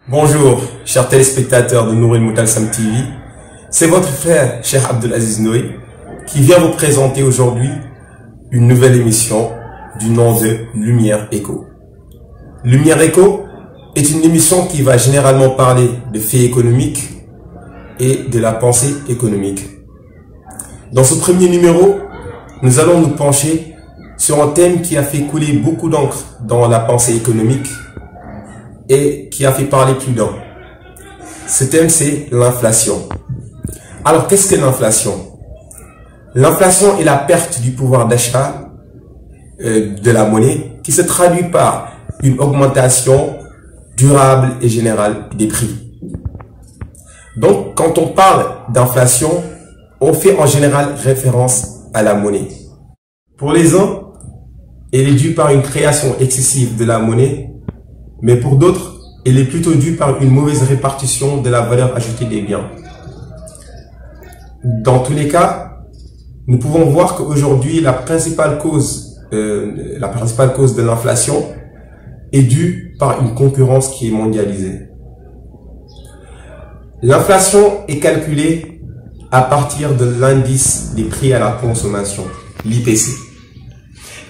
Bonjour, chers téléspectateurs de Nour El Moutalsam TV. C'est votre frère, Cheikh Abdelaziz Noé, qui vient vous présenter aujourd'hui une nouvelle émission du nom de Lumière Écho. Lumière Écho est une émission qui va généralement parler de faits économiques et de la pensée économique. Dans ce premier numéro, nous allons nous pencher sur un thème qui a fait couler beaucoup d'encre dans la pensée économique et qui a fait parler plus d'un. Ce thème, c'est l'inflation. Alors, qu'est-ce que l'inflation? L'inflation est la perte du pouvoir d'achat de la monnaie qui se traduit par une augmentation durable et générale des prix. Donc, quand on parle d'inflation, on fait en général référence à la monnaie. Pour les uns, elle est due par une création excessive de la monnaie, mais pour d'autres, elle est plutôt due par une mauvaise répartition de la valeur ajoutée des biens. Dans tous les cas, nous pouvons voir qu'aujourd'hui, la principale cause de l'inflation est due par une concurrence qui est mondialisée. L'inflation est calculée à partir de l'indice des prix à la consommation, l'IPC.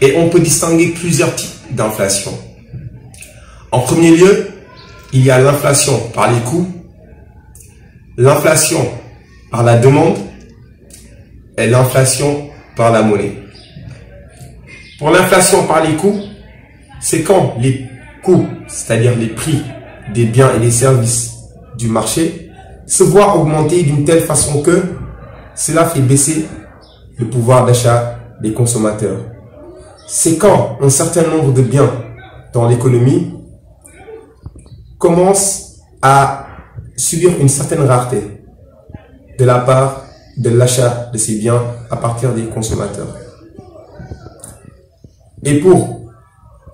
Et on peut distinguer plusieurs types d'inflation. En premier lieu, il y a l'inflation par les coûts, l'inflation par la demande et l'inflation par la monnaie. Pour l'inflation par les coûts, c'est quand les coûts, c'est-à-dire les prix des biens et des services du marché, se voient augmenter d'une telle façon que cela fait baisser le pouvoir d'achat des consommateurs. C'est quand un certain nombre de biens dans l'économie commence à subir une certaine rareté de la part de l'achat de ces biens à partir des consommateurs. Et pour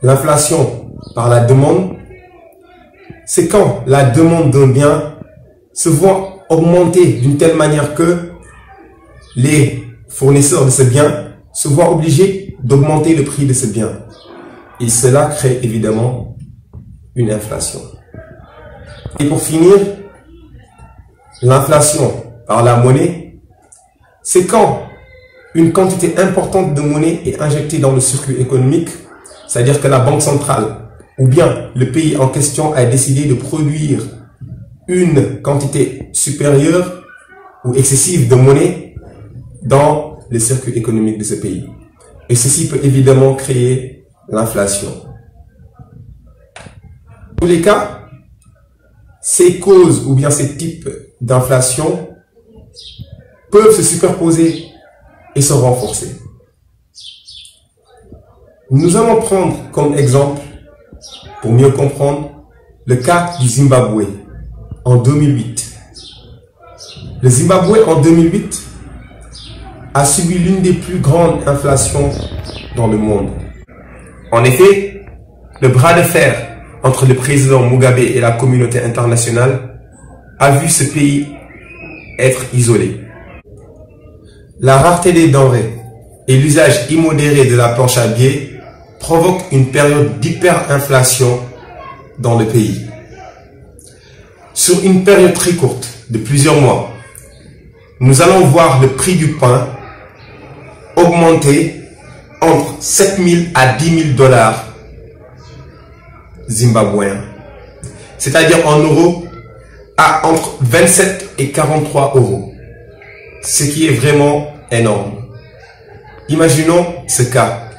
l'inflation par la demande, c'est quand la demande d'un bien se voit augmenter d'une telle manière que les fournisseurs de ce bien se voient obligés d'augmenter le prix de ce bien. Et cela crée évidemment une inflation. Et pour finir, l'inflation par la monnaie, c'est quand une quantité importante de monnaie est injectée dans le circuit économique, c'est-à-dire que la banque centrale ou bien le pays en question a décidé de produire une quantité supérieure ou excessive de monnaie dans le circuit économique de ce pays. Et ceci peut évidemment créer l'inflation. Dans tous les cas, ces causes ou bien ces types d'inflation peuvent se superposer et se renforcer. Nous allons prendre comme exemple, pour mieux comprendre, le cas du Zimbabwe en 2008. Le Zimbabwe en 2008 a subi l'une des plus grandes inflations dans le monde. En effet, le bras de fer entre le président Mugabe et la communauté internationale a vu ce pays être isolé. La rareté des denrées et l'usage immodéré de la planche à billets provoquent une période d'hyperinflation dans le pays. Sur une période très courte, de plusieurs mois, nous allons voir le prix du pain augmenter entre 7 000 à 10 000 $ zimbabwéens, c'est-à-dire en euros à entre 27 et 43 €, ce qui est vraiment énorme. Imaginons ce cas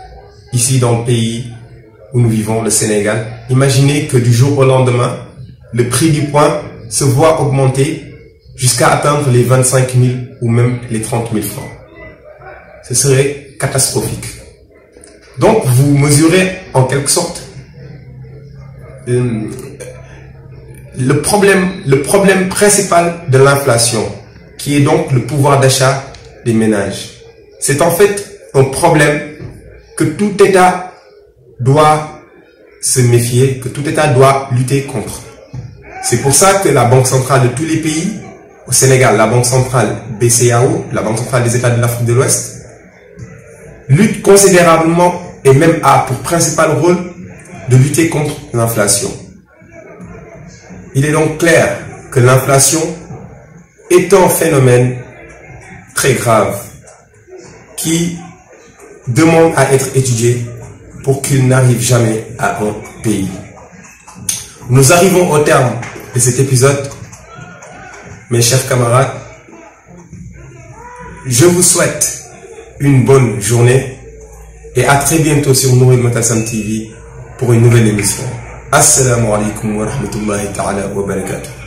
ici dans le pays où nous vivons, le Sénégal. Imaginez que du jour au lendemain, le prix du pain se voit augmenter jusqu'à atteindre les 25 000 ou même les 30 000 francs. Ce serait catastrophique. Donc, vous mesurez en quelque sorte le problème principal de l'inflation, qui est donc le pouvoir d'achat des ménages. C'est en fait un problème que tout État doit se méfier, que tout État doit lutter contre. C'est pour ça que la Banque centrale de tous les pays, au Sénégal, la Banque centrale BCEAO, la Banque centrale des États de l'Afrique de l'Ouest, lutte considérablement et même a pour principal rôle de lutter contre l'inflation. Il est donc clair que l'inflation est un phénomène très grave qui demande à être étudié pour qu'il n'arrive jamais à un pays. Nous arrivons au terme de cet épisode. Mes chers camarades, je vous souhaite une bonne journée et à très bientôt sur Nouril Moutalsam TV pour une nouvelle émission. Assalamu alaikum wa rahmatullahi ta'ala wa barakatuh.